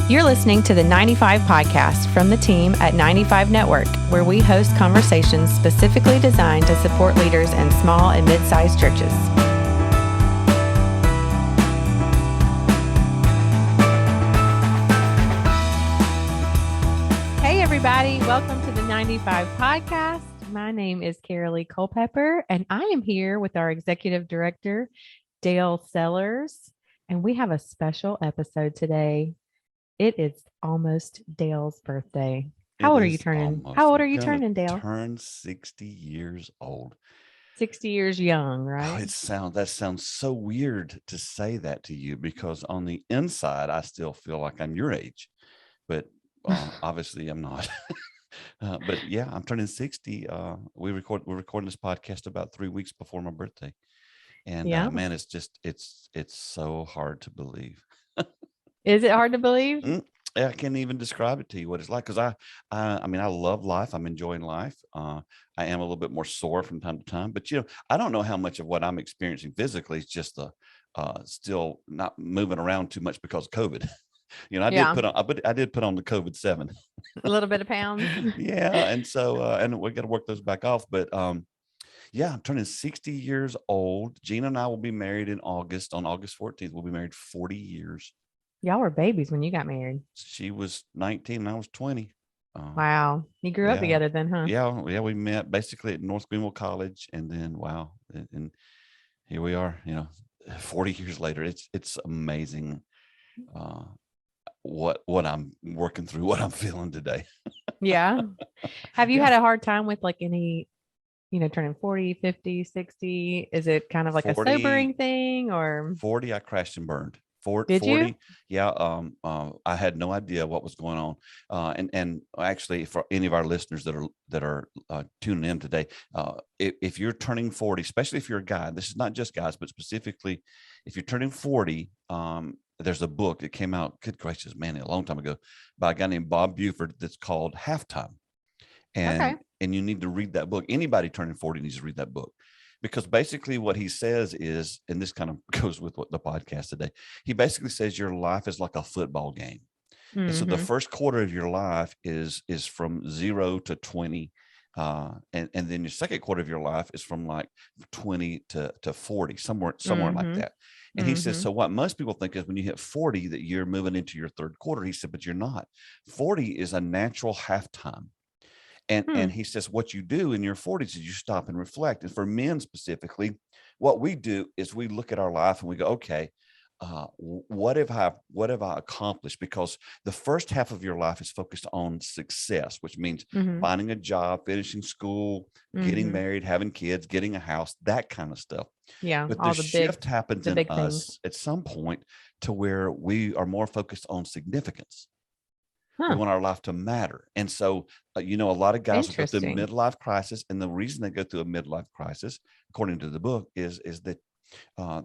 You're listening to the 95 Podcast from the team at 95 Network, where we host conversations specifically designed to support leaders in small and mid-sized churches. Hey, everybody. Welcome to the 95 Podcast. My name is Caralee Culpepper, and I am here with our Executive Director, Dale Sellers, and we have a special episode today. It is almost Dale's birthday. How old are you turning? How old are you turning, Dale? Turn 60 years old. 60 years young, right? That sounds so weird to say that to you, because on the inside, I still feel like I'm your age, but obviously I'm not. But yeah, I'm turning 60. We're recording this podcast about 3 weeks before my birthday, and man, it's so hard to believe. Is it hard to believe? I can't even describe it to you what it's like, because I mean, I love life. I'm enjoying life. I am a little bit more sore from time to time, but I don't know how much of what I'm experiencing physically is just the still not moving around too much because of COVID. I did put on the COVID-7, a little bit of pounds. Yeah, and so and we got to work those back off, but yeah, I'm turning 60 years old. Gina and I will be married in August. On August 14th, we'll be married 40 years. Y'all were babies when you got married. She was 19 and I was 20. Wow. You grew up together then, huh? Yeah. We met basically at North Greenville College, and then and here we are, 40 years later. It's amazing what I'm working through, what I'm feeling today. Yeah. Have you had a hard time with like any, turning 40, 50, 60? Is it kind of like 40, a sobering thing, or 40? I crashed and burned. 40, did you? Yeah. I had no idea what was going on. And actually, for any of our listeners that are tuning in today, if you're turning 40, especially if you're a guy, this is not just guys, but specifically if you're turning 40, there's a book that came out, good gracious, man, a long time ago, by a guy named Bob Buford, that's called Halftime. And you need to read that book. Anybody turning 40 needs to read that book. Because basically what he says is, and this kind of goes with what the podcast today, he basically says your life is like a football game. Mm-hmm. And so the first quarter of your life is from 0 to 20. And then your second quarter of your life is from like 20 to 40, somewhere mm-hmm. like that. And he says, so what most people think is when you hit 40 that you're moving into your third quarter. He said, but you're not. 40 is a natural halftime. And he says, what you do in your 40s is you stop and reflect. And for men specifically, what we do is we look at our life and we go, okay, what have I accomplished? Because the first half of your life is focused on success, which means finding a job, finishing school, getting married, having kids, getting a house, that kind of stuff. Yeah. But the shift happens in us at some point to where we are more focused on significance. We want our life to matter. And so, a lot of guys go through a midlife crisis. And the reason they go through a midlife crisis, according to the book, is that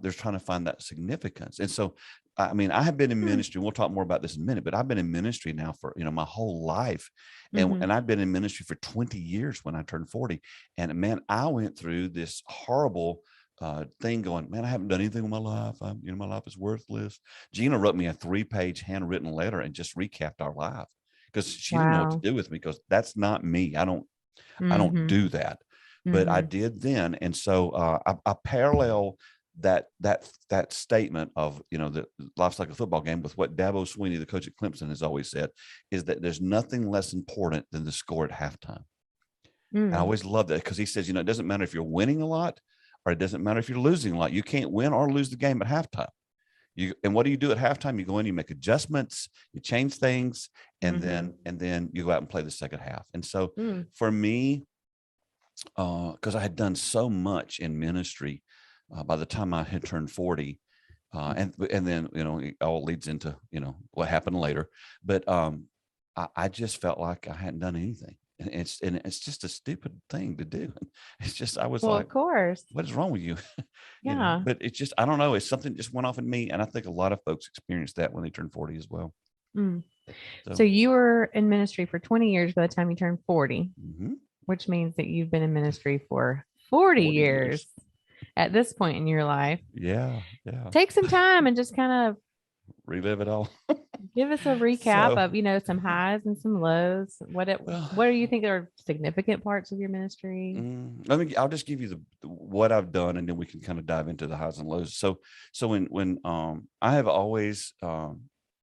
they're trying to find that significance. And so, I mean, I have been in ministry. We'll talk more about this in a minute, but I've been in ministry now for, my whole life. And I've been in ministry for 20 years when I turned 40. And man, I went through this horrible thing going, man, I haven't done anything with my life. My life is worthless. Gina wrote me a 3-page handwritten letter and just recapped our life, because she didn't know what to do with me, because that's not me. I don't do that, but I did then. And so I parallel that statement of, that life's like a football game with what Dabo Swinney, the coach at Clemson, has always said, is that there's nothing less important than the score at halftime. I always love that, because he says, it doesn't matter if you're winning a lot, or it doesn't matter if you're losing a lot. You can't win or lose the game at halftime. And what do you do at halftime? You go in, you make adjustments, you change things, and then you go out and play the second half. And so for me, because I had done so much in ministry by the time I had turned 40, and then it all leads into what happened later. But I just felt like I hadn't done anything. And it's just a stupid thing to do. It's just, I was like, of course, what is wrong with you? Yeah. But it's just, I don't know. It's something just went off in me. And I think a lot of folks experience that when they turn 40 as well. So you were in ministry for 20 years by the time you turned 40, which means that you've been in ministry for 40 years at this point in your life. Yeah. Take some time and just kind of relive it all. Give us a recap of, some highs and some lows. What do you think are significant parts of your ministry? I'll just give you what I've done, and then we can kind of dive into the highs and lows. So when I have always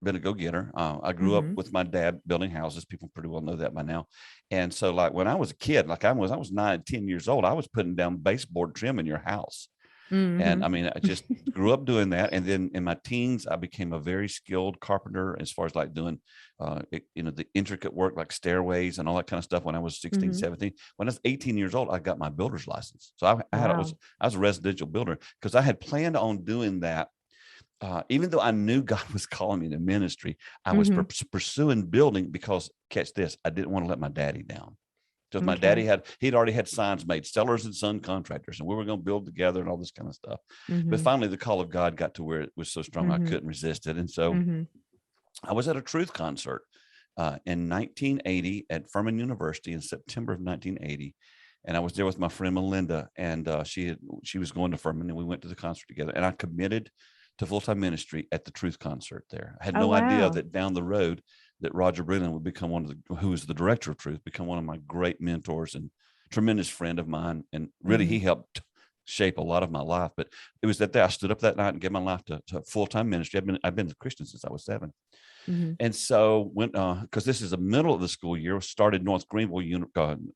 been a go-getter. I grew up with my dad building houses. People pretty well know that by now. And so like when I was a kid, like I was 9, 10 years old, I was putting down baseboard trim in your house. And I mean, I just grew up doing that. And then in my teens, I became a very skilled carpenter as far as like doing, the intricate work, like stairways and all that kind of stuff. When I was 16, 17, when I was 18 years old, I got my builder's license. So I was a residential builder because I had planned on doing that. Even though I knew God was calling me to ministry, I was pursuing building because, catch this, I didn't want to let my daddy down. Because my daddy he'd already had signs made, Sellers and Son Contractors, and we were going to build together and all this kind of stuff. But finally, the call of God got to where it was so strong, I couldn't resist it. And so I was at a Truth concert in 1980 at Furman University in September of 1980. And I was there with my friend Melinda, and she was going to Furman, and we went to the concert together. And I committed to full-time ministry at the Truth concert there. I had no idea that down the road that Roger Brennan would become who was the director of Truth, become one of my great mentors and tremendous friend of mine. And really, he helped shape a lot of my life. But it was that day I stood up that night and gave my life to full-time ministry. I've been a Christian since I was 7. And so when, because this is the middle of the school year, started North Greenville,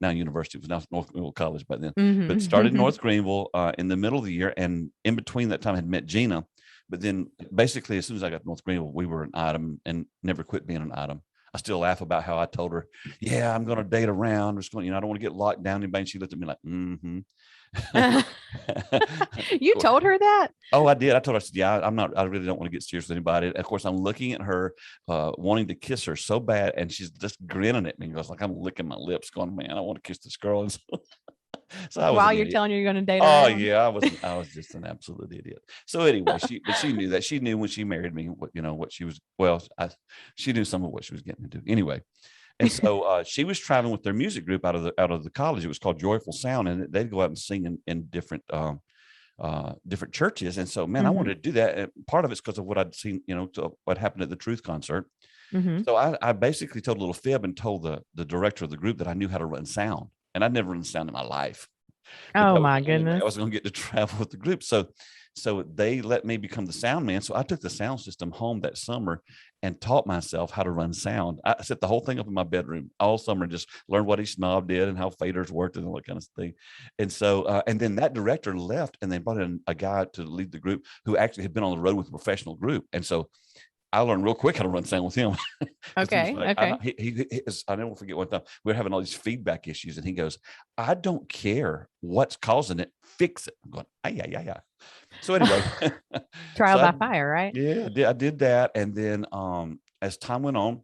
now university, it was now North Greenville College by then, but started North Greenville in the middle of the year. And in between that time I had met Gina. But then basically, as soon as I got to North Greenville, we were an item and never quit being an item. I still laugh about how I told her, yeah, I'm going to date around. I'm just going, I don't want to get locked down. And she looked at me like, You told her that? Oh, I did. I told her, I said, yeah, I really don't want to get serious with anybody. And of course, I'm looking at her, wanting to kiss her so bad. And she's just grinning at me and goes like, I'm licking my lips going, man, I want to kiss this girl. And so while you're telling her you're going to date her. Oh yeah, I was just an absolute idiot. So anyway, she knew that. She knew when she married me, what she was. Well, she knew some of what she was getting into. Anyway, and so she was traveling with their music group out of the college. It was called Joyful Sound, and they'd go out and sing in different different churches. And so, man, I wanted to do that. And part of it's because of what I'd seen, what happened at the Truth concert. So I basically told a little fib and told the director of the group that I knew how to run sound. And I'd never run sound in my life. Oh my goodness. I was going to get to travel with the group. So they let me become the sound man. So I took the sound system home that summer and taught myself how to run sound. I set the whole thing up in my bedroom all summer and just learned what each knob did and how faders worked and all that kind of thing. And so, and then that director left and they brought in a guy to lead the group who actually had been on the road with a professional group. And so I learned real quick how to run sound with him. Okay. I never forget one time we were having all these feedback issues, and he goes, "I don't care what's causing it, fix it." I'm going, yeah. So anyway, trial by fire, right? Yeah, I did that, and then as time went on,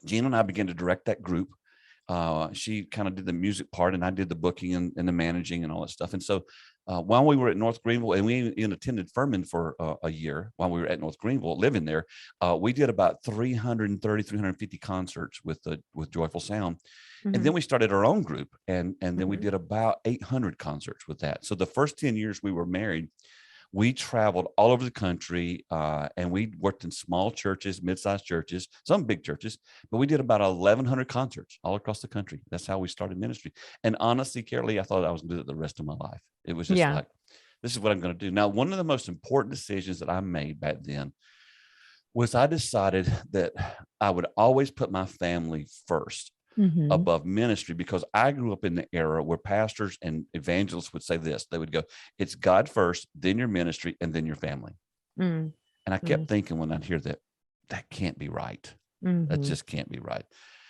Gina and I began to direct that group. She kind of did the music part, and I did the booking and the managing and all that stuff. And so while we were at North Greenville, and we even attended Furman for a year while we were at North Greenville, living there, we did about 350 concerts with Joyful Sound. And then we started our own group, and then we did about 800 concerts with that. So the first 10 years we were married, we traveled all over the country, and we worked in small churches, mid-sized churches, some big churches, but we did about 1,100 concerts all across the country. That's how we started ministry. And honestly, Caralee, I thought I was going to do it the rest of my life. It was just like, this is what I'm going to do. Now, one of the most important decisions that I made back then was I decided that I would always put my family first. Above ministry, because I grew up in the era where pastors and evangelists would say this. They would go, it's God first, then your ministry, and then your family. And I kept thinking when I'd hear that can't be right. That just can't be right.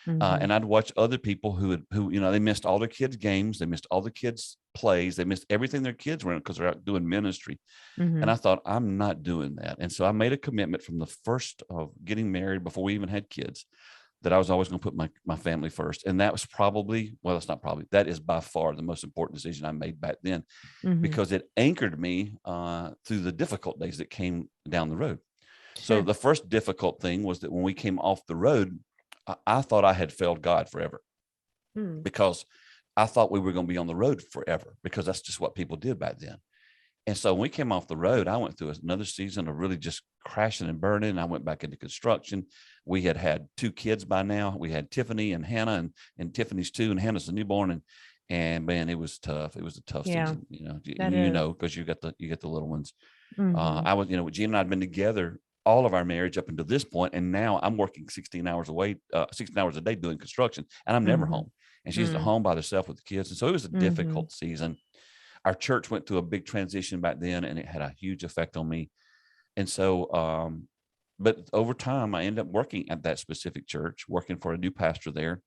And I'd watch other people who they missed all their kids' games, they missed all the kids' plays, they missed everything their kids were in because they're out doing ministry. And I thought, I'm not doing that. And so I made a commitment from the first of getting married, before we even had kids, that I was always going to put my family first. And that was that is by far the most important decision I made back then, because it anchored me through the difficult days that came down the road. Sure. So the first difficult thing was that when we came off the road, I thought I had failed God forever, because I thought we were going to be on the road forever, because that's just what people did back then. And so when we came off the road, I went through another season of really just crashing and burning. I went back into construction. We had 2 kids by now. We had Tiffany and Hannah, and Tiffany's 2, and Hannah's a newborn. And man, it was tough. It was a tough season, because you get the little ones. I was, Gina and I had been together all of our marriage up until this point, and now I'm working 16 hours a day doing construction, and I'm never home. And she's at home by herself with the kids, and so it was a difficult season. Our church went through a big transition back then, and it had a huge effect on me. And so, but over time, I ended up working at that specific church, working for a new pastor there.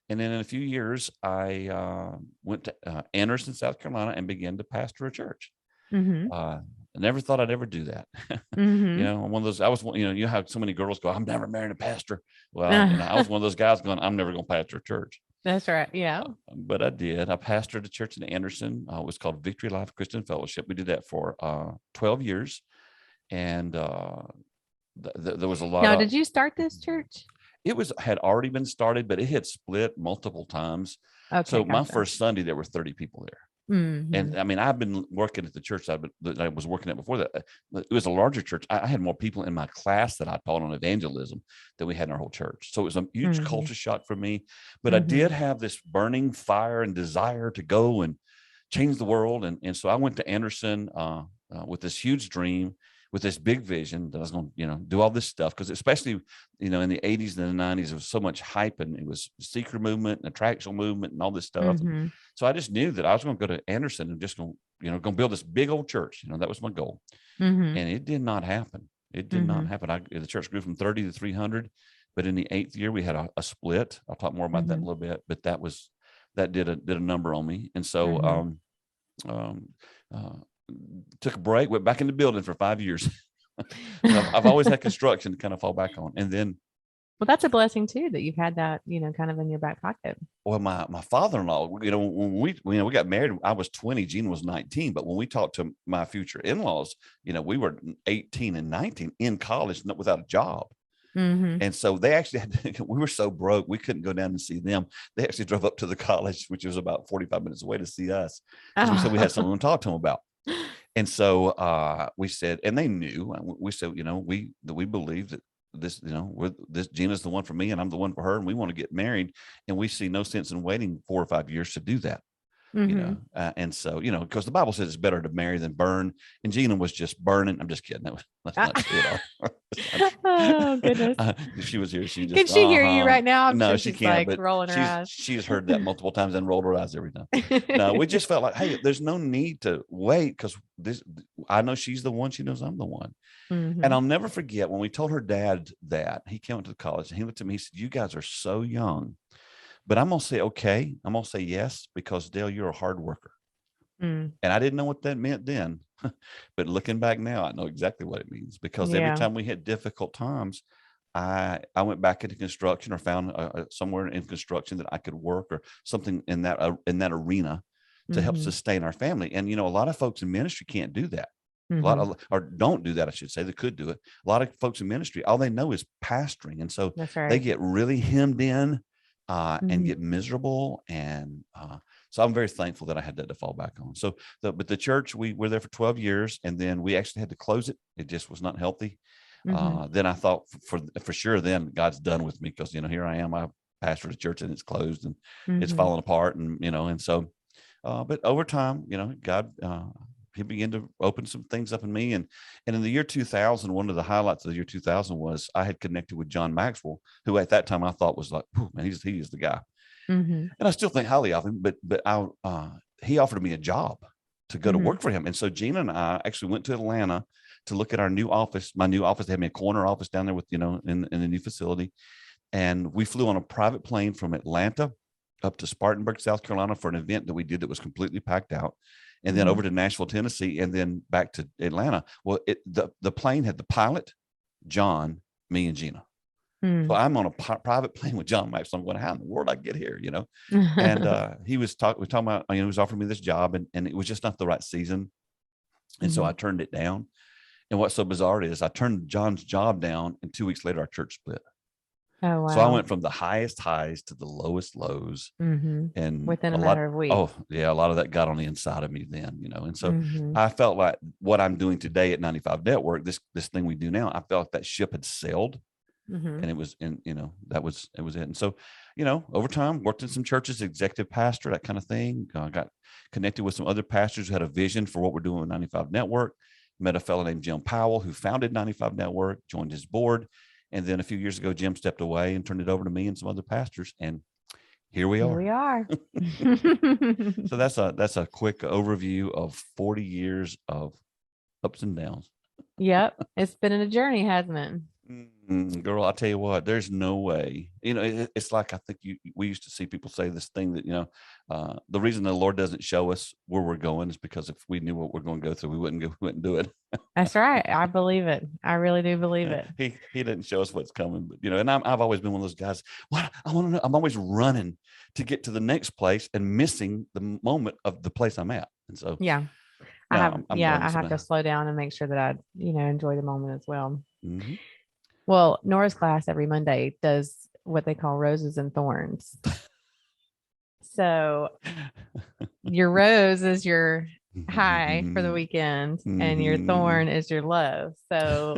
And then in a few years, I went to Anderson, South Carolina, and began to pastor a church. I never thought I'd ever do that. One of those, I was, you have so many girls go, I'm never marrying a pastor. Well, I was one of those guys going, I'm never going to pastor a church. That's right. Yeah. But I did. I pastored a church in Anderson. It was called Victory Life Christian Fellowship. We did that for 12 years. And there was a lot. Now, did you start this church? It had already been started, but it had split multiple times. Okay, so my first Sunday, there were 30 people there. And I mean, I've been working at the church that I was working at before that. It was a larger church. I had more people in my class that I taught on evangelism than we had in our whole church. So it was a huge culture shock for me. But I did have this burning fire and desire to go and change the world. And so I went to Anderson with this huge dream, with this big vision that I was going to, do all this stuff. Because especially, in the 80s and the 90s, there was so much hype, and it was seeker movement and attractional movement and all this stuff. So I just knew that I was going to go to Anderson and just going to build this big old church. That was my goal. And it did not happen. It did not happen. The church grew from 30 to 300, but in the 8th year we had a split. I'll talk more about that in a little bit, but that did a number on me. And so, took a break, went back in the building for 5 years. I've always had construction to kind of fall back on. And then, well, that's a blessing too, that you've had that, kind of in your back pocket. Well, my father-in-law, when we got married, I was 20, Gina was 19. But when we talked to my future in-laws, we were 18 and 19 in college without a job. And so they actually we were so broke, we couldn't go down and see them. They actually drove up to the college, which was about 45 minutes away, to see us. We said we had something to talk to them about. And so we said, and they knew, we said, we believe that this, Gina's the one for me and I'm the one for her, and we want to get married, and we see no sense in waiting 4 or 5 years to do that. And so, because the Bible says it's better to marry than burn, and Gina was just burning. I'm just kidding. That's not true at all. Oh, goodness. If she was here, she just, can she hear you right now? No, she can't, but rolling her eyes. She's heard that multiple times and rolled her eyes every time. No, we just felt like, hey, there's no need to wait, because I know she's the one. She knows I'm the one. And I'll never forget when we told her dad that. He came to the college and he looked at me, he said, you guys are so young, but I'm going to say, okay, I'm going to say yes, because Dale, you're a hard worker. And I didn't know what that meant then, but looking back now, I know exactly what it means, because every time we had difficult times, I went back into construction, or found somewhere in construction that I could work, or something in that arena to help sustain our family. And, a lot of folks in ministry can't do that. A lot of, or don't do that, I should say. They could do it. A lot of folks in ministry, all they know is pastoring. And so they get really hemmed in and get miserable. And so I'm very thankful that I had that to fall back on. So, but the church, we were there for 12 years, and then we actually had to close it. It just was not healthy. Then I thought for sure, then God's done with me, because, here I am, I pastored a church and it's closed and it's falling apart. And, and so, but over time, God, he began to open some things up in me. And in the year 2000, one of the highlights of the year 2000 was I had connected with John Maxwell, who at that time I thought was like, man, he is the guy. And I still think highly of him, but he offered me a job to go to work for him. And so Gina and I actually went to Atlanta to look at our new office. My new office, they had me a corner office down there with, in the new facility. And we flew on a private plane from Atlanta up to Spartanburg, South Carolina, for an event that we did that was completely packed out. And then over to Nashville, Tennessee, and then back to Atlanta. Well, the plane had the pilot, John, me, and Gina. So I'm on a private plane with John Max. I'm going, how in the world I get here, And we were talking about, he was offering me this job, and it was just not the right season. And so I turned it down. And what's so bizarre is I turned John's job down, and 2 weeks later, our church split. Oh, wow. So I went from the highest highs to the lowest lows, and within a matter of weeks. Oh yeah, a lot of that got on the inside of me then, and so I felt like what I'm doing today at 95 Network, this thing we do now, I felt like that ship had sailed, and it was, and it was it. And so, over time, worked in some churches, executive pastor, that kind of thing. Got connected with some other pastors who had a vision for what we're doing with 95 Network. Met a fellow named Jim Powell who founded 95 Network, joined his board. And then a few years ago, Jim stepped away and turned it over to me and some other pastors. And here we are. So that's a quick overview of 40 years of ups and downs. Yep. It's been a journey, hasn't it? Girl, I'll tell you what, there's no way, it's like, I think we used to see people say this thing that, the reason the Lord doesn't show us where we're going is because if we knew what we're going to go through, we wouldn't do it. That's right. I believe it. I really do believe it. He didn't show us what's coming, but and I've always been one of those guys. What I want to know, I'm always running to get to the next place and missing the moment of the place I'm at. And so, yeah, I have to slow down and make sure that I, enjoy the moment as well. Mm-hmm. Well, Nora's class every Monday does what they call roses and thorns. So your rose is your high for the weekend, and your thorn is your low. So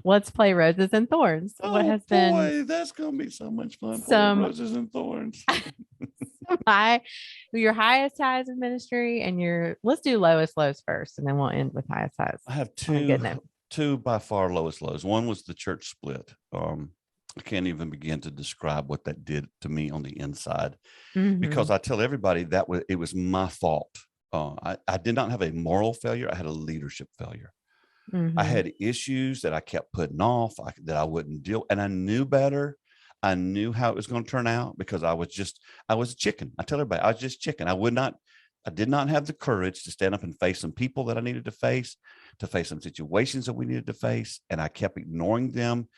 let's play roses and thorns. What has been? That's going to be so much fun. Some roses and thorns. Your highest highs in ministry, and let's do lowest lows first, and then we'll end with highest highs. I have two by far lowest lows. One was the church split. I can't even begin to describe what that did to me on the inside, because I tell everybody it was my fault. I did not have a moral failure. I had a leadership failure. I had issues that I kept putting off, that I wouldn't deal. And I knew better. I knew how it was going to turn out, because I was a chicken. I tell everybody I was just chicken. I did not have the courage to stand up and face some people that I needed to face some situations that we needed to face. And I kept ignoring them.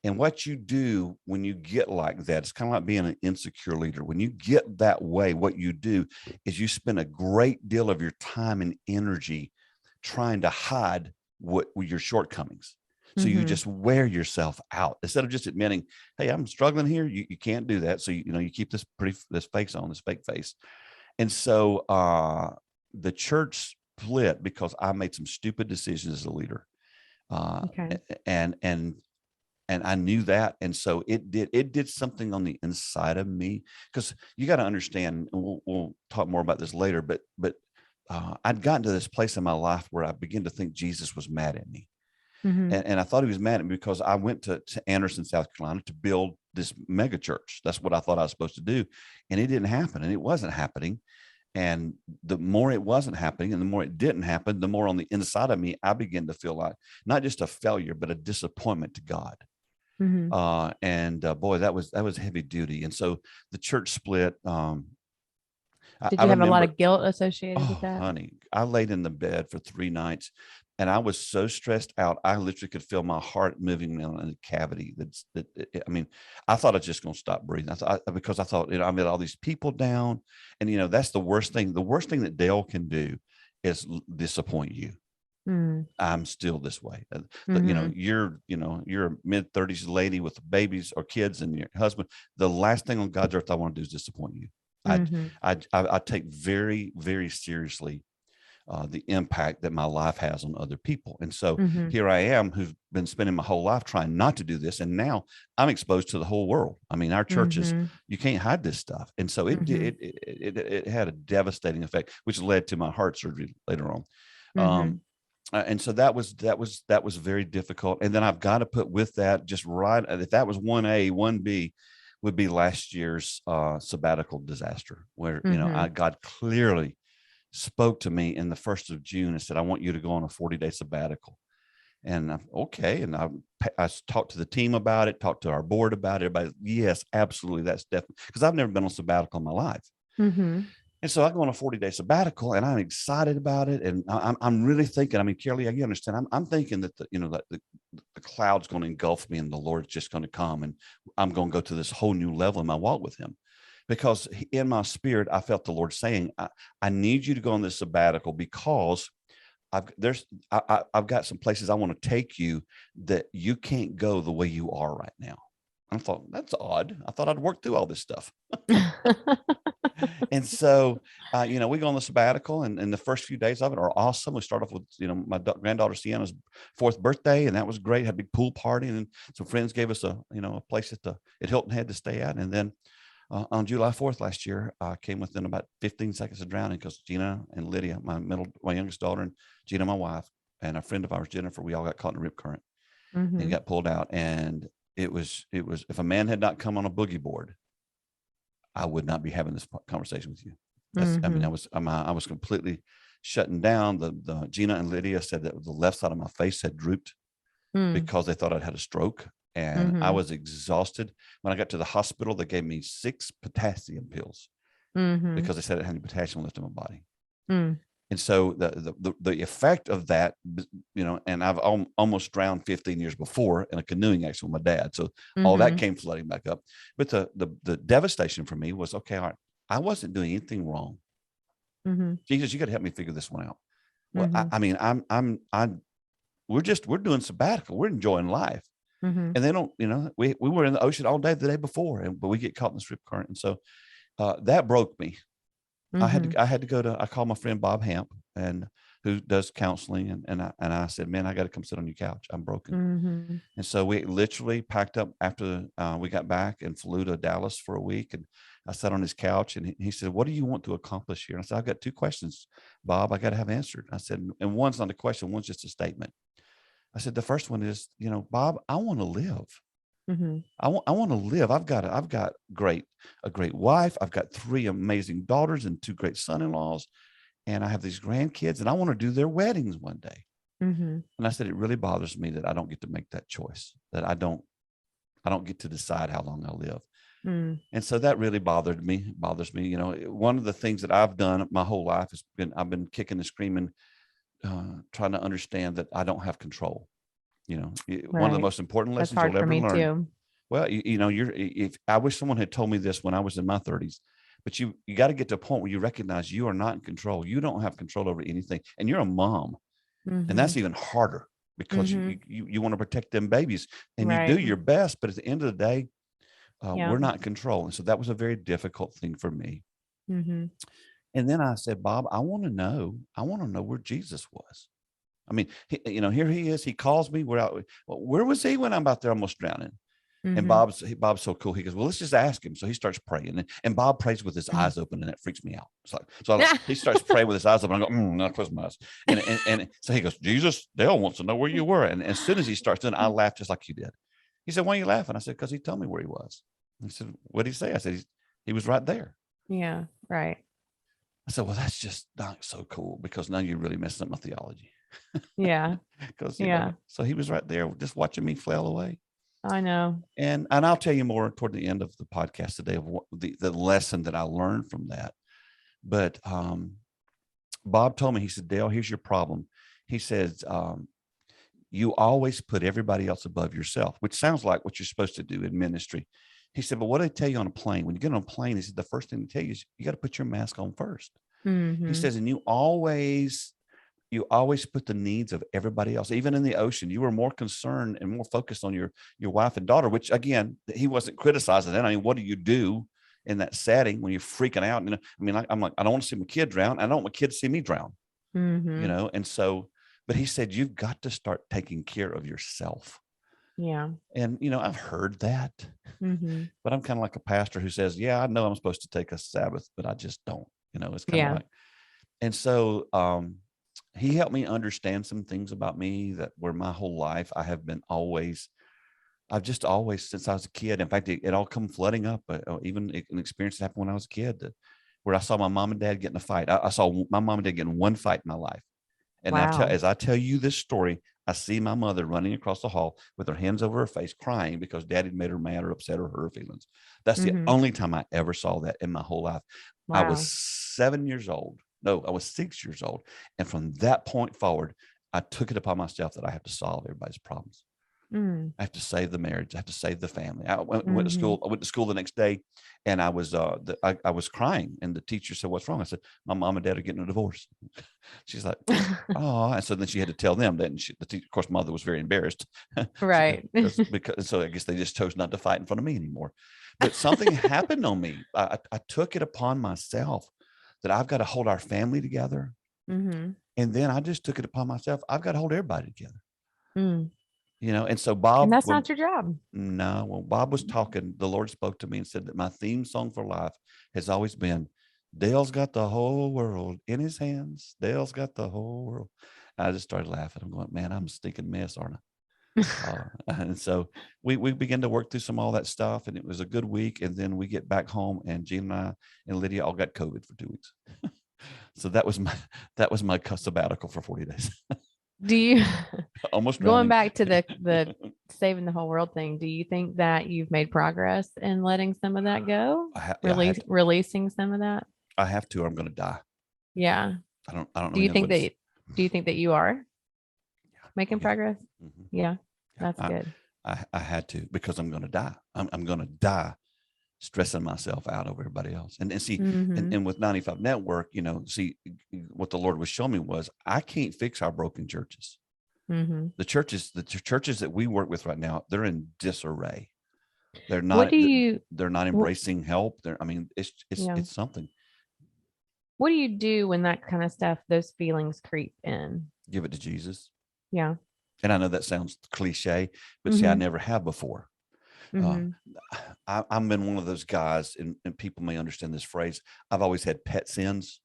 And what you do when you get like that, it's kind of like being an insecure leader. When you get that way, what you do is you spend a great deal of your time and energy trying to hide your shortcomings. So you just wear yourself out instead of just admitting, hey, I'm struggling here. You can't do that. So, you keep this face on, this fake face. And so the church split because I made some stupid decisions as a leader. And I knew that. And so it did something on the inside of me, because you got to understand, and we'll talk more about this later, but I'd gotten to this place in my life where I began to think Jesus was mad at me. And I thought he was mad at me because I went to Anderson, South Carolina to build this mega church. That's what I thought I was supposed to do. And it didn't happen, and it wasn't happening. And the more it wasn't happening and the more it didn't happen, the more on the inside of me, I began to feel like not just a failure, but a disappointment to God. Boy, that was heavy duty. And so the church split. Did you have a lot of guilt associated with that? Honey, I laid in the bed for 3 nights, and I was so stressed out. I literally could feel my heart moving in a cavity. I thought I was just going to stop breathing. Because I thought, I met all these people down, and that's the worst thing. The worst thing that Dale can do is disappoint you. I'm still this way. You're a mid-30s lady with babies or kids and your husband. The last thing on God's earth I want to do is disappoint you. I take very, very seriously the impact that my life has on other people. And so here I am, who've been spending my whole life trying not to do this. And now I'm exposed to the whole world. I mean, our churches, you can't hide this stuff. And so it had a devastating effect, which led to my heart surgery later on. And so that was very difficult. And then I've got to put with that, just right, if that was 1A, 1B would be last year's sabbatical disaster, where God clearly spoke to me in the 1st of June and said, I want you to go on a 40-day sabbatical. And I'm okay. And I talked to the team about it, talked to our board about it. Everybody, yes, absolutely. That's definitely, because I've never been on sabbatical in my life. And so I go on a 40-day sabbatical, and I'm excited about it. And I'm really thinking, Caralee, you understand, I'm thinking that the cloud's going to engulf me, and the Lord's just going to come, and I'm going to go to this whole new level in my walk with him. Because in my spirit, I felt the Lord saying, I need you to go on this sabbatical, because I've got some places I want to take you that you can't go the way you are right now. I thought, that's odd. I thought I'd work through all this stuff. And so, we go on the sabbatical, and the first few days of it are awesome. We start off with, my granddaughter Sienna's 4th birthday, and that was great. Had a big pool party, and some friends gave us a place at Hilton Head to stay at. And then on July 4th last year, I came within about 15 seconds of drowning because Gina and Lydia, my youngest daughter, and Gina, my wife, and a friend of ours, Jennifer, we all got caught in a rip current and got pulled out. And it was, if a man had not come on a boogie board, I would not be having this conversation with you. I mean, I was completely shutting down. The Gina and Lydia said that the left side of my face had drooped because they thought I'd had a stroke, and I was exhausted. When I got to the hospital, they gave me 6 potassium pills because they said it had any potassium left in my body. And so the effect of that, and I've almost drowned 15 years before in a canoeing accident with my dad. So all that came flooding back up. But the devastation for me was, okay, all right, I wasn't doing anything wrong. Jesus, you got to help me figure this one out. Well, I mean, we're doing sabbatical. We're enjoying life. And they don't, we were in the ocean all day the day before, but we get caught in the rip current. And so that broke me. I had to go to, I called my friend Bob Hamp, and who does counseling. And I said, man, I got to come sit on your couch. I'm broken. And so we literally packed up after we got back and flew to Dallas for a week. And I sat on his couch, and he said, what do you want to accomplish here? And I said, I've got 2 questions, Bob, I got to have answered. I said, and one's not a question, one's just a statement. I said, the first one is, Bob, I want to live. I want to live. I've got a great wife. I've got 3 amazing daughters and 2 great son-in-laws, and I have these grandkids, and I want to do their weddings one day. And I said, it really bothers me that I don't get to make that choice, that I don't get to decide how long I live. And so that really bothers me. One of the things that I've done my whole life has been, I've been kicking and screaming, trying to understand that I don't have control. One of the most important lessons you'll ever learn. Too. Well, if I wish someone had told me this when I was in my 30s, but you got to get to a point where you recognize you are not in control. You don't have control over anything, and you're a mom, and that's even harder because you want to protect them babies, and you do your best, but at the end of the day, we're not in control. And so that was a very difficult thing for me. And then I said, Bob, I want to know where Jesus was. I mean, here he is. He calls me. Where was he when I'm out there almost drowning? And Bob's so cool. He goes, well, let's just ask him. So he starts praying, and Bob prays with his eyes open, and it freaks me out. He starts praying with his eyes open. I go, not close my eyes. And so he goes, Jesus, Dale wants to know where you were. And as soon as he starts doing, I laughed just like you did. He said, why are you laughing? I said, because he told me where he was. He said, what did he say? I said, he was right there. Yeah, right. I said, well, that's just not so cool, because now you're really messing up my theology. Yeah. Because so he was right there just watching me flail away. I know. And I'll tell you more toward the end of the podcast today of what the lesson that I learned from that. But Bob told me, he said, Dale, here's your problem. He says, you always put everybody else above yourself, which sounds like what you're supposed to do in ministry. He said, but what do they tell you on a plane? When you get on a plane, he said, the first thing they tell you is you got to put your mask on first. He says, and you always put the needs of everybody else. Even in the ocean, you were more concerned and more focused on your wife and daughter, which again, he wasn't criticizing that. I mean, what do you do in that setting when you're freaking out? I'm like, I don't want to see my kid drown. I don't want my kid to see me drown, And so, but he said, you've got to start taking care of yourself. Yeah. And, I've heard that, but I'm kind of like a pastor who says, yeah, I know I'm supposed to take a Sabbath, but I just don't, it's kind of like, and so, he helped me understand some things about me that were my whole life. I've just always, since I was a kid, in fact, it all come flooding up. Even an experience that happened when I was a kid where I saw my mom and dad get in a fight. I saw my mom and dad get in one fight in my life. And as I tell you this story, I see my mother running across the hall with her hands over her face, crying because dad had made her mad or upset or hurt her feelings. That's the only time I ever saw that in my whole life. Wow. I was 7 years old. No, I was 6 years old. And from that point forward, I took it upon myself that I have to solve everybody's problems. I have to save the marriage. I have to save the family. I went to school. I went to school the next day, and I was crying. And the teacher said, "What's wrong?" I said, "My mom and dad are getting a divorce." She's like, "Oh," and so then she had to tell them that. And the teacher, of course, mother was very embarrassed, right? because so I guess they just chose not to fight in front of me anymore. But something happened on me. I took it upon myself that I've got to hold our family together, and then I just took it upon myself. I've got to hold everybody together. And so Bob, and that's not your job. No, when Bob was talking, the Lord spoke to me and said that my theme song for life has always been, Dale's got the whole world in his hands. Dale's got the whole world. I just started laughing. I'm going, man, I'm a stinking mess, aren't I? And so we began to work through all that stuff, and it was a good week. And then we get back home, and Jean and I and Lydia all got COVID for 2 weeks. So that was my sabbatical for 40 days. Do you almost going back to the saving the whole world thing? Do you think that you've made progress in letting some of that go, releasing some of that? I have to, or I'm going to die. Yeah. I don't know. Do you think that you are making progress? Yeah, that's good. I had to, because I'm going to die. I'm going to die stressing myself out over everybody else. And see, and with 95 Network, see, what the Lord was showing me was I can't fix our broken churches. The churches that we work with right now, they're in disarray. They're not. They're not embracing help. It's something. What do you do when that kind of stuff, those feelings creep in? Give it to Jesus. Yeah. And I know that sounds cliche, but see, I never have before. I've been one of those guys, and people may understand this phrase. I've always had pet sins.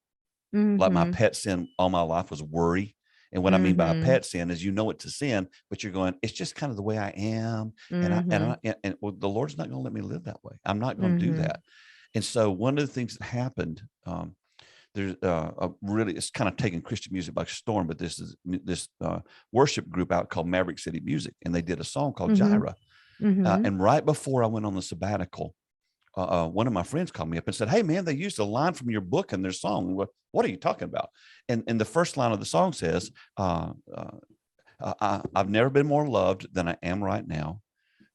Like my pet sin all my life was worry. And what I mean by a pet sin is, it's a sin, but you're going, it's just kind of the way I am. And the Lord's not going to let me live that way. I'm not going to do that. And so one of the things that happened, there's it's kind of taking Christian music by storm, but this worship group out called Maverick City Music, and they did a song called Jireh. And right before I went on the sabbatical, one of my friends called me up and said, "Hey man, they used a line from your book in their song. What are you talking about?" And the first line of the song says, "I've never been more loved than I am right now.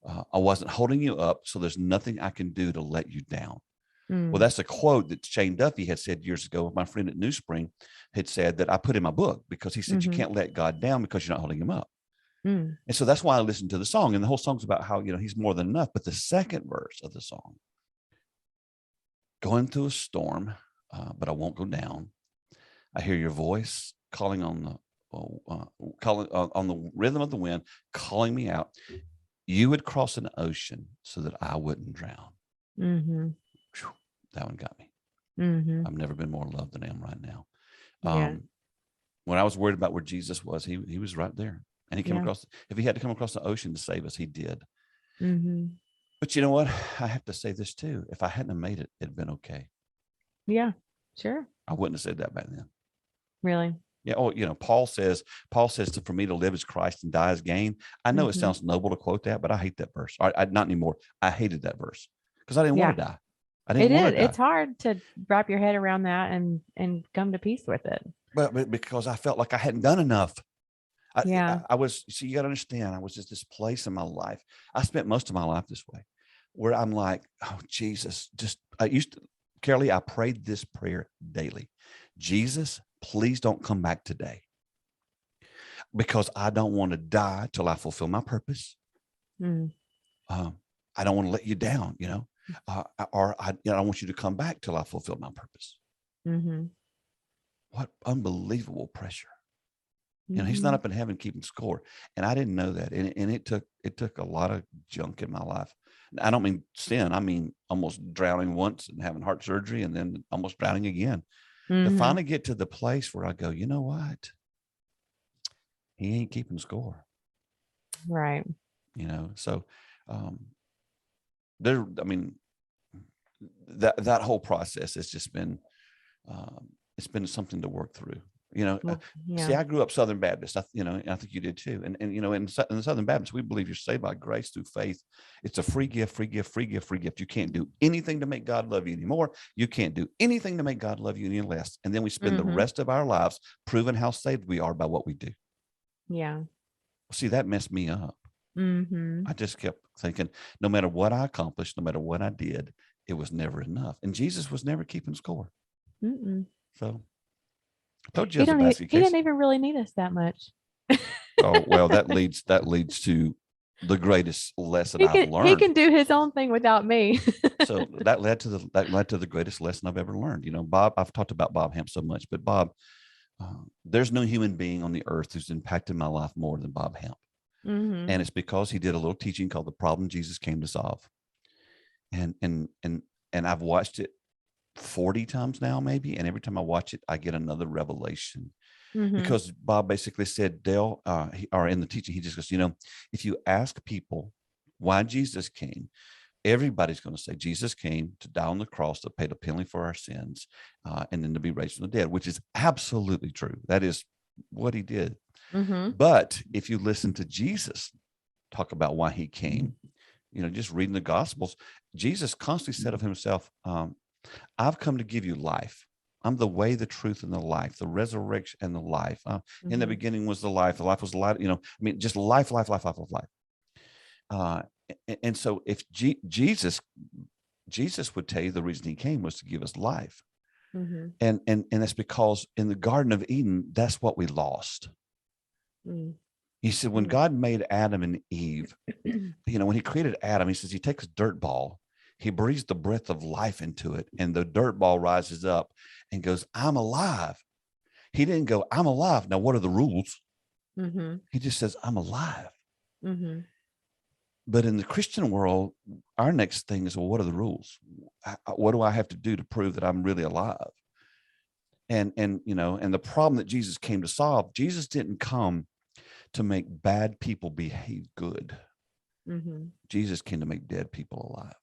I wasn't holding you up, so there's nothing I can do to let you down." Well, that's a quote that Shane Duffy had said years ago. My friend at New Spring had said that I put in my book, because he said, you can't let God down because you're not holding him up. And so that's why I listened to the song, and the whole song's about how, he's more than enough. But the second verse of the song, going through a storm, but I won't go down. I hear your voice calling on the rhythm of the wind, calling me out. You would cross an ocean so that I wouldn't drown. Whew, that one got me. I've never been more loved than I am right now. When I was worried about where Jesus was, he was right there. And he came across, if he had to come across the ocean to save us, he did. But you know what? I have to say this too. If I hadn't have made it, it'd been okay. Yeah, sure. I wouldn't have said that back then. Really? Yeah. Oh, Paul says for me to live as Christ and die as gain. I know it sounds noble to quote that, but I hate that verse. Not anymore. I hated that verse because I didn't want to die. I didn't want to die. It's hard to wrap your head around that and come to peace with it. But because I felt like I hadn't done enough. I was, so you got to understand, I was just this place in my life. I spent most of my life this way, where I'm like, oh, Jesus, Caralee, I prayed this prayer daily. Jesus, please don't come back today, because I don't want to die till I fulfill my purpose. I don't want to let you down, or I want you to come back till I fulfill my purpose. What unbelievable pressure. He's not up in heaven keeping score. And I didn't know that. And it took a lot of junk in my life. I don't mean sin. I mean almost drowning once and having heart surgery and then almost drowning again. To finally get to the place where I go, you know what? He ain't keeping score. Right. So that whole process has just been, it's been something to work through. See, I grew up Southern Baptist, and I think you did too. And in the Southern Baptist, we believe you're saved by grace through faith. It's a free gift, free gift, free gift, free gift. You can't do anything to make God love you anymore. You can't do anything to make God love you any less. And then we spend the rest of our lives proving how saved we are by what we do. Yeah. See, that messed me up. Mm-hmm. I just kept thinking, no matter what I accomplished, no matter what I did, it was never enough. And Jesus was never keeping score. Mm-mm. So I told you as a basket he case. didn't even really need us that much. Oh, well, that leads to the greatest lesson I've learned. He can do his own thing without me. So that led to the greatest lesson I've ever learned. You know, Bob, I've talked about Bob Hamp so much, but Bob, there's no human being on the earth who's impacted my life more than Bob Hamp. Mm-hmm. And it's because he did a little teaching called The Problem Jesus Came to Solve. And I've watched it 40 times now, maybe. And every time I watch it, I get another revelation. Mm-hmm. Because Bob basically said, Dale, or in the teaching, he just goes, you know, if you ask people why Jesus came, everybody's going to say Jesus came to die on the cross to pay the penalty for our sins, and then to be raised from the dead, which is absolutely true. That is what he did. Mm-hmm. But if you listen to Jesus talk about why he came, you know, just reading the Gospels, Jesus constantly said of himself, I've come to give you life. I'm the way, the truth, and the life, the resurrection and the life. Mm-hmm. In the beginning was the life. The life was the light. You know, I mean, just life. And so if Jesus would tell you the reason he came was to give us life. Mm-hmm. And that's because in the Garden of Eden, that's what we lost. Mm. He said, when God made Adam and Eve, you know, when he created Adam, he says he takes a dirt ball, he breathes the breath of life into it, and the dirt ball rises up and goes, I'm alive. He didn't go, I'm alive. Now, what are the rules? Mm-hmm. He just says, I'm alive. Mm-hmm. But in the Christian world, our next thing is, well, what are the rules? What do I have to do to prove that I'm really alive? And you know, and the problem that Jesus came to solve, Jesus didn't come to make bad people behave good. Mm-hmm. Jesus came to make dead people alive.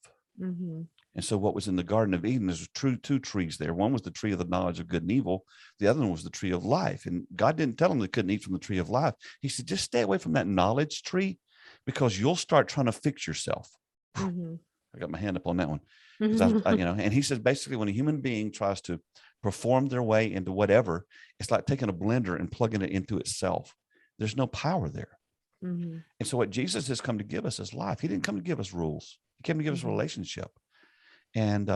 Mm-hmm. And so what was in the Garden of Eden, there's two trees there. One was the tree of the knowledge of good and evil. The other one was the tree of life. And God didn't tell them they couldn't eat from the tree of life. He said, just stay away from that knowledge tree, because you'll start trying to fix yourself. Mm-hmm. I got my hand up on that one. Mm-hmm. You know, and he says, basically, when a human being tries to perform their way into whatever, it's like taking a blender and plugging it into itself. There's no power there. Mm-hmm. And so what Jesus has come to give us is life. He didn't come to give us rules. He came to give us a relationship. And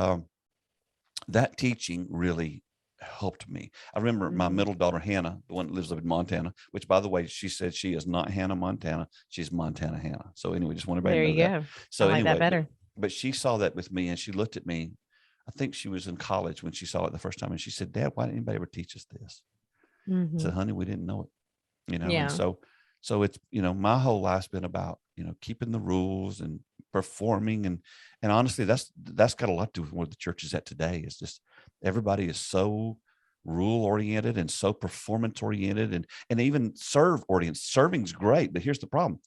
that teaching really helped me. I remember my middle daughter, Hannah, the one that lives up in Montana, which, by the way, she said she is not Hannah Montana. She's Montana Hannah. So anyway, just want everybody to know that. So I like that better. But she saw that with me, and she looked at me. I think she was in college when she saw it the first time, and she said, Dad, why didn't anybody ever teach us this? Mm-hmm. I said, honey, we didn't know it. You know, yeah. And so it's, you know, my whole life's been about, you know, keeping the rules and performing. And honestly, that's got a lot to do with where the church is at today. It's just everybody is so rule oriented and so performance oriented and even serve oriented. Serving's great, but here's the problem.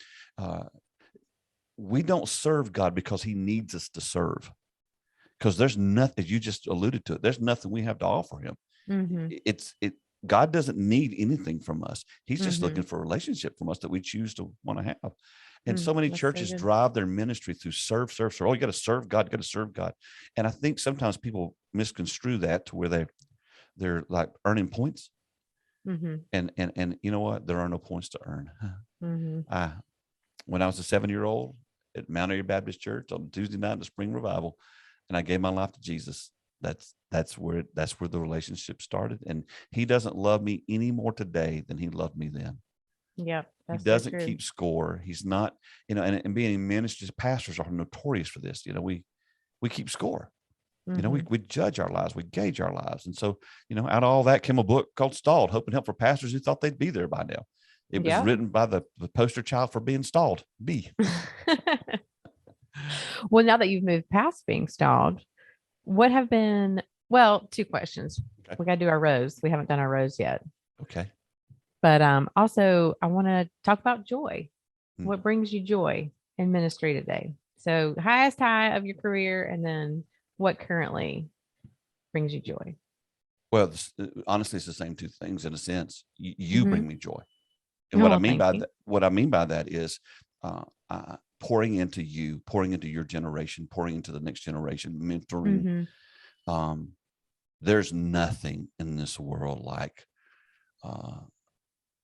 We don't serve God because he needs us to serve. Because there's nothing, you just alluded to it, there's nothing we have to offer him. Mm-hmm. God doesn't need anything from us. He's just looking for a relationship from us that we choose to want to have. And so many churches drive their ministry through serve. Oh, you got to serve God, And I think sometimes people misconstrue that to where they're like earning points. Mm-hmm. And you know what? There are no points to earn. Mm-hmm. When I was a 7-year-old at Mount Airy Baptist Church on Tuesday night in the spring revival, and I gave my life to Jesus, that's where the relationship started. And he doesn't love me any more today than he loved me then. Yeah. He doesn't keep score. He's not, you know, and being in ministries, pastors are notorious for this. You know, we keep score. Mm-hmm. You know, we judge our lives, we gauge our lives. And so, you know, out of all that came a book called Stalled, Hope and Help for Pastors who thought they'd be there by now. It was written by the poster child for being stalled. B. Well, now that you've moved past being stalled, what have been, two questions. Okay. We got to do our rows. We haven't done our rows yet. Okay. But also I want to talk about joy. What brings you joy in ministry today? So highest high of your career, and then what currently brings you joy? Well, honestly, it's the same two things in a sense. You bring me joy. And what I mean by that is pouring into you, pouring into your generation, pouring into the next generation, mentoring. There's nothing in this world like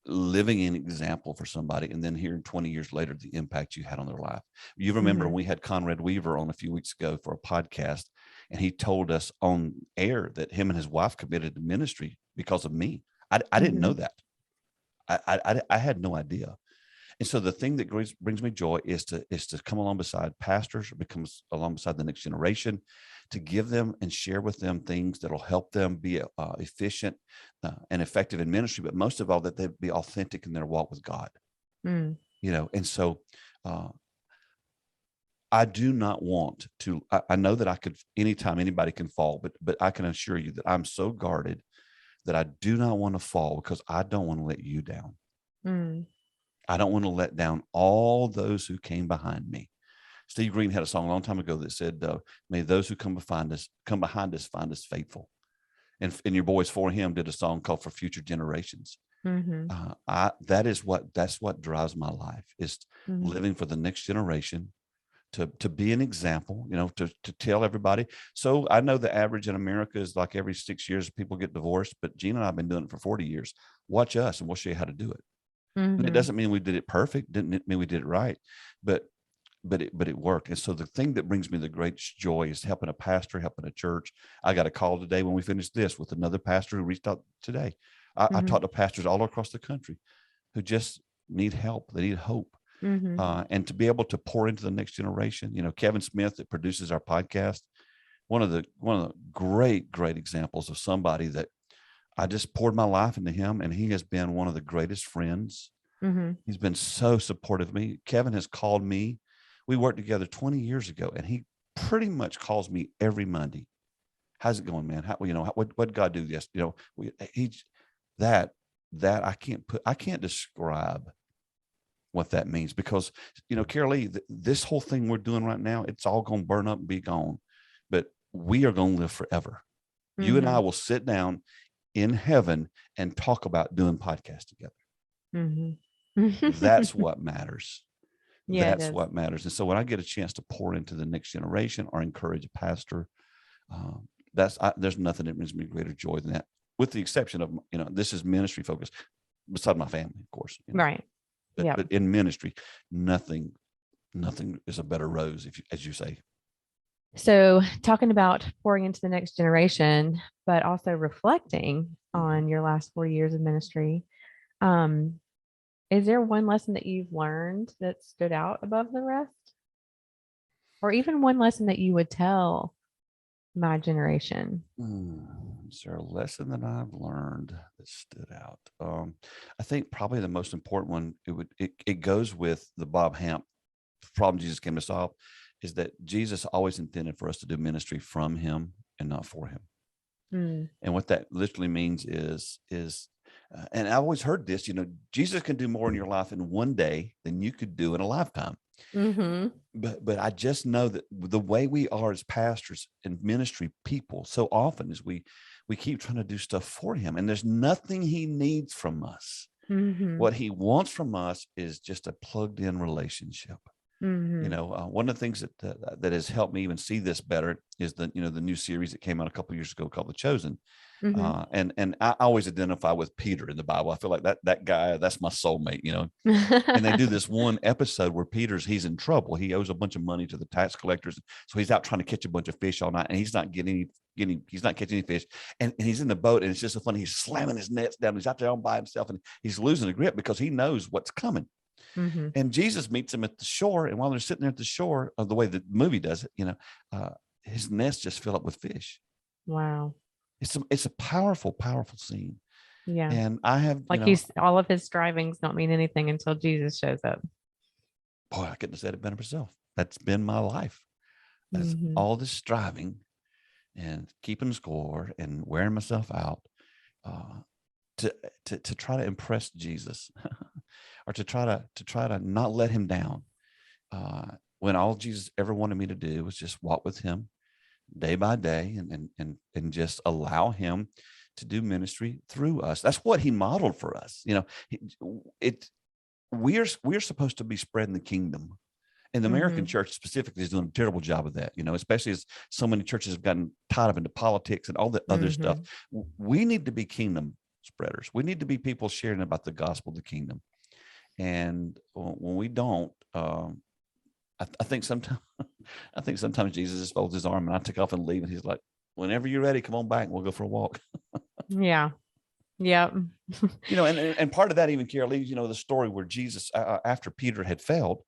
living an example for somebody, and then hearing 20 years later the impact you had on their life. You remember we had Conrad Weaver on a few weeks ago for a podcast, and he told us on air that him and his wife committed to ministry because of me. I didn't know that. I had no idea. And so the thing that brings me joy is to come along beside pastors, or becomes along beside the next generation, to give them and share with them things that'll help them be efficient and effective in ministry, but most of all, that they be authentic in their walk with God. You know, and so I do not want to. I know that I could anytime anybody can fall, but I can assure you that I'm so guarded that I do not want to fall, because I don't want to let you down. I don't want to let down all those who came behind me. Steve Green had a song a long time ago that said, may those who come behind us find us faithful. And your boys For Him did a song called For Future Generations. That's what drives my life, is living for the next generation, to be an example, you know, to tell everybody. So I know the average in America is like every 6 years people get divorced, but Gina and I have been doing it for 40 years. Watch us and we'll show you how to do it. And it doesn't mean we did it perfect. Didn't mean we did it right, but it worked. And so the thing that brings me the greatest joy is helping a pastor, helping a church. I got a call today when we finished this with another pastor who reached out today. I talked to pastors all across the country who just need help. They need hope. And to be able to pour into the next generation. You know, Kevin Smith, that produces our podcast, one of the great examples of somebody that I just poured my life into him, and he has been one of the greatest friends. He's been so supportive of me. Kevin has called me. We worked together 20 years ago, and he pretty much calls me every Monday. How's it going, man? What did God do? Yes. You know, that I can't describe what that means, because, you know, Caralee, this whole thing we're doing right now, it's all going to burn up and be gone, but we are going to live forever. You and I will sit down in heaven and talk about doing podcasts together. That's what matters. That's what matters. And so when I get a chance to pour into the next generation or encourage a pastor, there's nothing that brings me greater joy than that, with the exception of, you know, this is ministry focused, beside my family, of course. You know? Right. But in ministry, nothing is a better rose, as you say. So talking about pouring into the next generation, but also reflecting on your last 4 years of ministry, is there one lesson that you've learned that stood out above the rest? Or even one lesson that you would tell my generation? Is there a lesson that I've learned that stood out? I think probably the most important one, it goes with the Bob Hamp problem Jesus came to solve, is that Jesus always intended for us to do ministry from him and not for him. And what that literally means is, and I've always heard this, you know, Jesus can do more in your life in one day than you could do in a lifetime. But I just know that the way we are as pastors and ministry people so often is we keep trying to do stuff for him, and there's nothing he needs from us. What he wants from us is just a plugged in relationship. You know, one of the things that has helped me even see this better is the new series that came out a couple of years ago called The Chosen. And I always identify with Peter in the Bible. I feel like that guy, that's my soulmate, you know. And they do this one episode where he's in trouble. He owes a bunch of money to the tax collectors, so he's out trying to catch a bunch of fish all night, and he's not catching any fish. And he's in the boat, and it's just so funny. He's slamming his nets down. He's out there all by himself, and he's losing the grip because he knows what's coming. And Jesus meets him at the shore, and while they're sitting there at the shore, the way the movie does it, you know, his nets just fill up with fish. Wow. It's a powerful scene. Yeah. And I have all of his strivings don't mean anything until Jesus shows up. Boy, I couldn't have said it better myself. That's been my life. That's all this striving and keeping score and wearing myself out to try to impress Jesus. Or to try to not let him down, when all Jesus ever wanted me to do was just walk with him day by day and just allow him to do ministry through us. That's what he modeled for us. You know, we're supposed to be spreading the kingdom, and the American church specifically is doing a terrible job of that. You know, especially as so many churches have gotten tied up into politics and all the other stuff. We need to be kingdom spreaders. We need to be people sharing about the gospel of the kingdom. And when we don't, I think sometimes Jesus just folds his arm and I take off and leave, and he's like, whenever you're ready, come on back and we'll go for a walk. Yeah. Yeah. And part of that, even Caralee, the story where Jesus, after Peter had failed,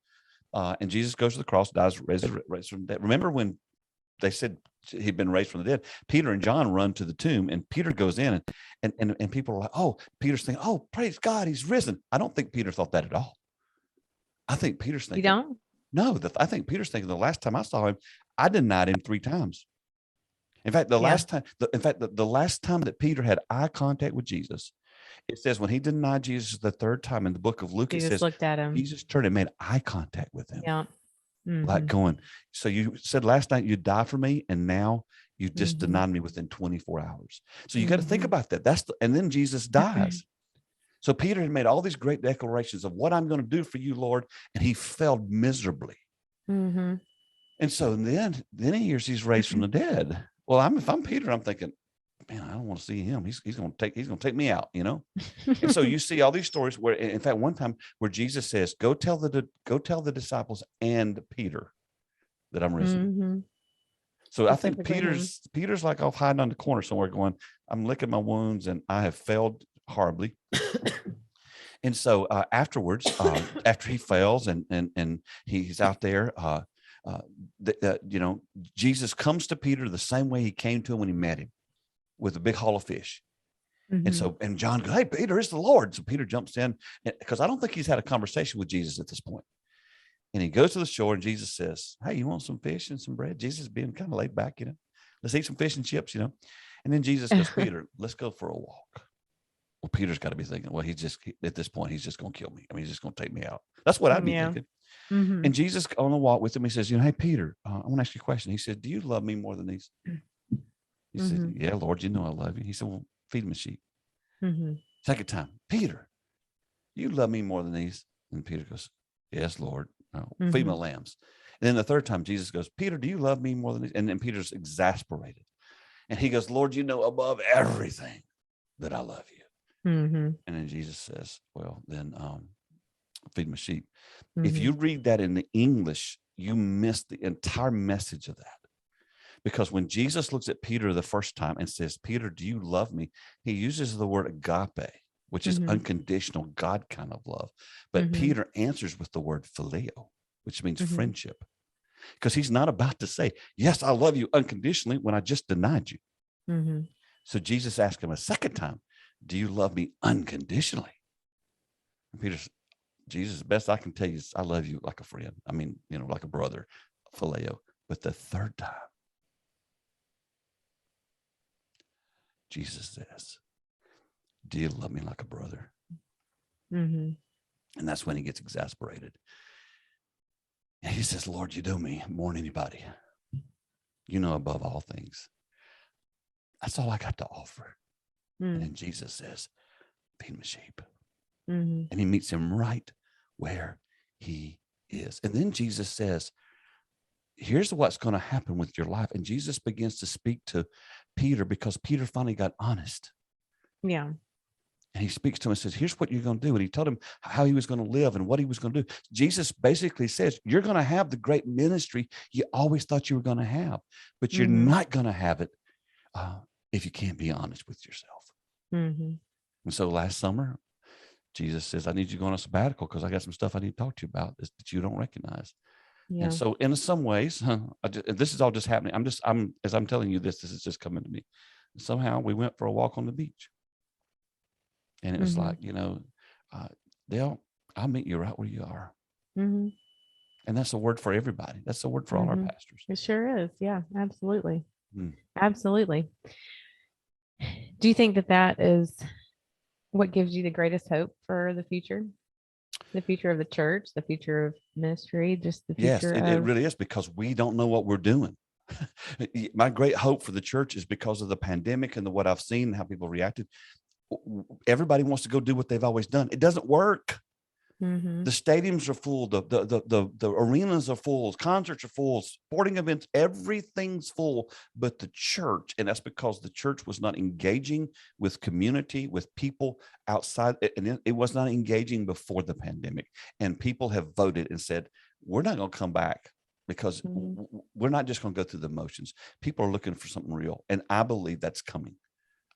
and Jesus goes to the cross, dies, raised from the dead. Remember when they said he'd been raised from the dead? Peter and John run to the tomb, and Peter goes in, and people are like, oh, Peter's thinking, oh, praise God, he's risen. I don't think Peter thought that at all. I think Peter's thinking, you don't? No, I think Peter's thinking, the last time I saw him, I denied him 3 times. In fact, the last time that Peter had eye contact with Jesus, it says when he denied Jesus the 3rd time in the book of Luke, Jesus it says looked at him. Jesus turned and made eye contact with him. Yeah. Mm-hmm. Like going, so you said last night you'd die for me, and now you just denied me within 24 hours. So you got to think about that. And then Jesus dies. So Peter had made all these great declarations of what I'm going to do for you, Lord, and he failed miserably. Mm-hmm. And so then he hears he's raised from the dead. Well, if I'm Peter, I'm thinking, man, I don't want to see him. He's going to take me out, And so you see all these stories where, in fact, one time where Jesus says, go tell the disciples and Peter that I'm risen. Mm-hmm. So I think Peter's like off hiding on the corner somewhere going, I'm licking my wounds and I have failed horribly. And so afterwards, after he fails and he's out there, Jesus comes to Peter the same way he came to him when he met him, with a big haul of fish. Mm-hmm. And John goes, hey, Peter, it's the Lord. So Peter jumps in, because I don't think he's had a conversation with Jesus at this point. And he goes to the shore, and Jesus says, hey, you want some fish and some bread? Jesus being kind of laid back, let's eat some fish and chips, And then Jesus goes, Peter, let's go for a walk. Well, Peter's got to be thinking, well, at this point, he's just going to kill me. I mean, he's just going to take me out. That's what I'd be thinking. Mm-hmm. And Jesus on the walk with him, he says, hey, Peter, I want to ask you a question. He said, do you love me more than these? He said, yeah, Lord, I love you. He said, well, feed my sheep. Mm-hmm. Second time, Peter, you love me more than these? And Peter goes, yes, Lord, feed my lambs. And then the third time, Jesus goes, Peter, do you love me more than these? And then Peter's exasperated. And he goes, Lord, above everything that I love you. Mm-hmm. And then Jesus says, well, then feed my sheep. Mm-hmm. If you read that in the English, you miss the entire message of that. Because when Jesus looks at Peter the first time and says, Peter, do you love me? He uses the word agape, which is unconditional, God kind of love. But Peter answers with the word phileo, which means friendship. Because he's not about to say, yes, I love you unconditionally when I just denied you. Mm-hmm. So Jesus asked him a second time, do you love me unconditionally? And Jesus, the best I can tell you is I love you like a friend. I mean, like a brother, phileo. But the third time, Jesus says, do you love me like a brother? Mm-hmm. And that's when he gets exasperated. And he says, Lord, you know me more than anybody. Above all things. That's all I got to offer. Mm. And Jesus says, feed my sheep. Mm-hmm. And he meets him right where he is. And then Jesus says, here's what's going to happen with your life. And Jesus begins to speak to Peter, because Peter finally got honest. Yeah. And he speaks to him and says, here's what you're going to do. And he told him how he was going to live and what he was going to do. Jesus basically says, you're going to have the great ministry you always thought you were going to have, but you're not going to have it if you can't be honest with yourself. Mm-hmm. And so last summer, Jesus says, I need you to go on a sabbatical because I got some stuff I need to talk to you about that you don't recognize. Yeah. And so in some ways, this is all just happening. As I'm telling you this is just coming to me. Somehow we went for a walk on the beach. And it was like, Dale, I'll meet you right where you are. Mm-hmm. And that's a word for everybody. That's a word for all our pastors. It sure is. Yeah, absolutely. Absolutely. Do you think that is what gives you the greatest hope for the future? The future of the church, the future of ministry, just the future. Yes, it really is, because we don't know what we're doing. My great hope for the church is because of the pandemic and what I've seen and how people reacted. Everybody wants to go do what they've always done. It doesn't work. The stadiums are full. The arenas are full. Concerts are full. Sporting events, everything's full. But the church, and that's because the church was not engaging with community, with people outside, and it was not engaging before the pandemic. And people have voted and said, we're not going to come back because we're not just going to go through the motions. People are looking for something real, and I believe that's coming.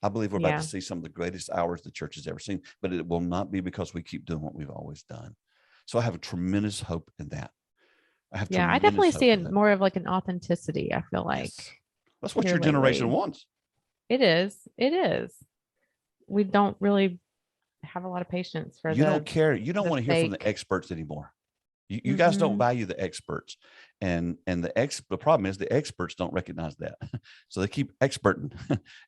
I believe we're about to see some of the greatest hours the church has ever seen, but it will not be because we keep doing what we've always done. So I have a tremendous hope in that. I definitely see it more of like an authenticity. I feel like that's what your generation wants. It is. It is. We don't really have a lot of patience for you don't care. You don't want to hear from the experts anymore. You guys don't value the experts, and the problem is the experts don't recognize that, so they keep experting,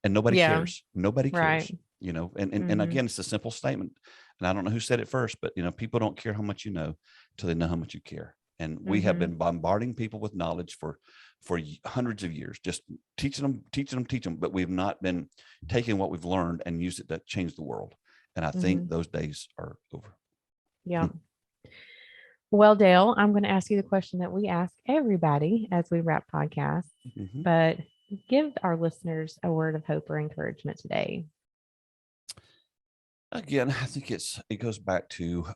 and nobody cares. Nobody cares, you know. And again, it's a simple statement, and I don't know who said it first, but you know, people don't care how much you know till they know how much you care. And we have been bombarding people with knowledge for hundreds of years, just teaching them, but we've not been taking what we've learned and used it to change the world. And I think those days are over. Yeah. Well, Dale, I'm going to ask you the question that we ask everybody as we wrap podcasts, but give our listeners a word of hope or encouragement today. Again, I think it goes back to,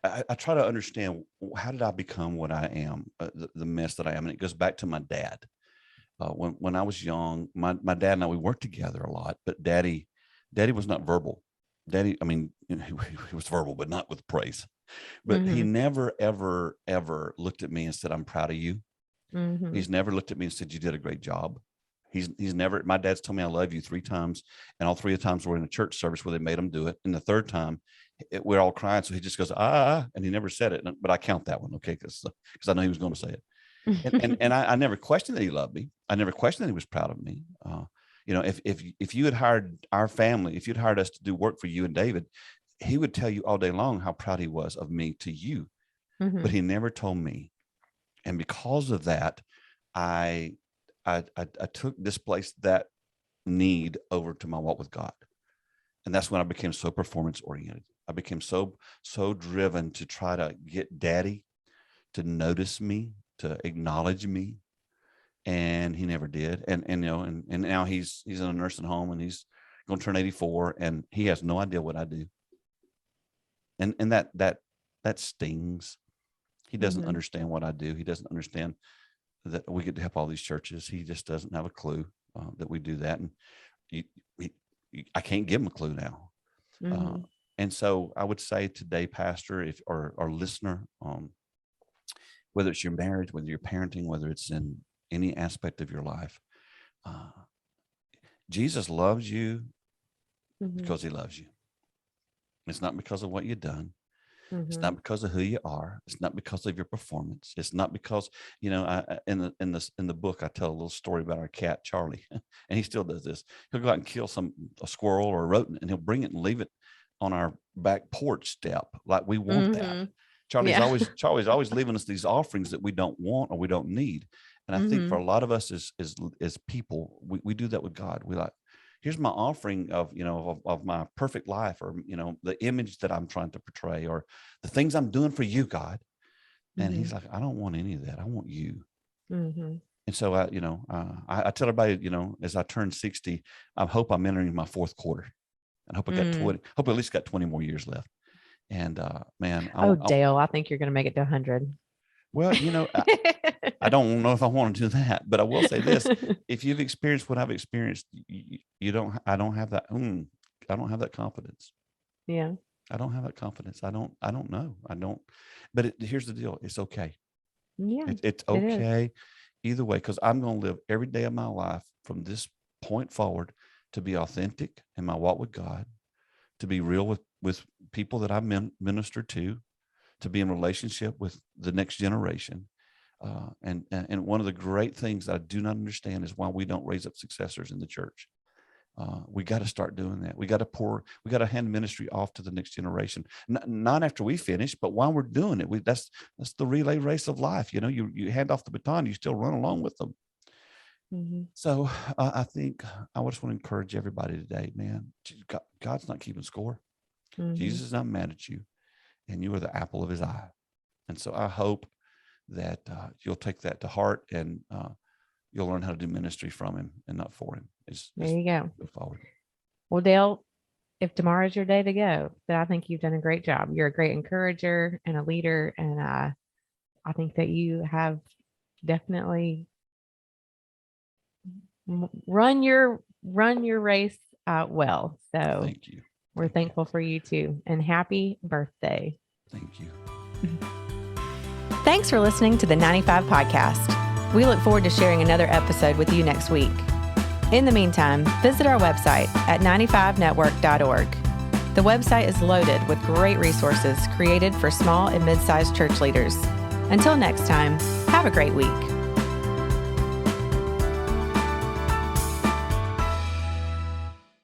I try to understand, how did I become what I am, the mess that I am? And it goes back to my dad. When I was young, my dad and I, we worked together a lot, but daddy was not verbal. Daddy, I mean, he was verbal, but not with praise. But he never, ever, ever looked at me and said, I'm proud of you. He's never looked at me and said, you did a great job. He's never, my dad's told me I love you 3 times. And all 3 of the times we're in a church service where they made him do it. And the 3rd time we're all crying. So he just goes, and he never said it. But I count that one. Okay. Cause I know he was going to say it. And I never questioned that he loved me. I never questioned that he was proud of me. You know, if you had hired our family, if you'd hired us to do work for you and David, he would tell you all day long how proud he was of me to you, but he never told me. And because of that, I displaced that need over to my walk with God. And that's when I became so performance oriented. I became so driven to try to get daddy to notice me, to acknowledge me. And he never did. And you know, and now he's in a nursing home and he's going to turn 84 and he has no idea what I do. And that stings. He doesn't understand what I do. He doesn't understand that we get to help all these churches. He just doesn't have a clue that we do that. And I can't give him a clue now. And so I would say today, Pastor, or listener, whether it's your marriage, whether you're parenting, whether it's in any aspect of your life, Jesus loves you because he loves you. It's not because of what you've done. It's not because of who you are. It's not because of your performance. It's not because, you know, in the book, I tell a little story about our cat, Charlie, and he still does this. He'll go out and kill a squirrel or a rodent, and he'll bring it and leave it on our back porch step. Like we want that. Charlie's always leaving us these offerings that we don't want or we don't need. And I think for a lot of us as people, we do that with God. We like, here's my offering of, you know, of my perfect life, or, you know, the image that I'm trying to portray, or the things I'm doing for you, God. And he's like, I don't want any of that. I want you. And so I tell everybody, you know, as I turn 60, I hope I'm entering my 4th quarter. I hope I got 20, hope I at least got 20 more years left. And man, Dale, I think you're going to make it to 100. Well, you know, I don't know if I want to do that, but I will say this: if you've experienced what I've experienced, I don't have that. I don't have that confidence. Yeah, I don't have that confidence. I don't know. I don't. But here's the deal: it's okay. Yeah, it's okay either way, because I'm going to live every day of my life from this point forward to be authentic in my walk with God, to be real with people that I minister to be in relationship with the next generation. And one of the great things that I do not understand is why we don't raise up successors in the church. We got to start doing that. We got to hand ministry off to the next generation, not after we finish, but while we're doing it. That's the relay race of life. You know, you hand off the baton, you still run along with them. So I think I just want to encourage everybody today, man. God's not keeping score. Mm-hmm. Jesus is not mad at you, and you are the apple of his eye. And so I hope that you'll take that to heart, and you'll learn how to do ministry from him and not for him. There you go. Go forward. Well, Dale, if tomorrow's your day to go, then I think you've done a great job. You're a great encourager and a leader. And I think that you have definitely run your race well. So thank you. We're thankful for you too. And happy birthday. Thank you. Thanks for listening to the 95 Podcast. We look forward to sharing another episode with you next week. In the meantime, visit our website at 95network.org. The website is loaded with great resources created for small and mid-sized church leaders. Until next time, have a great week.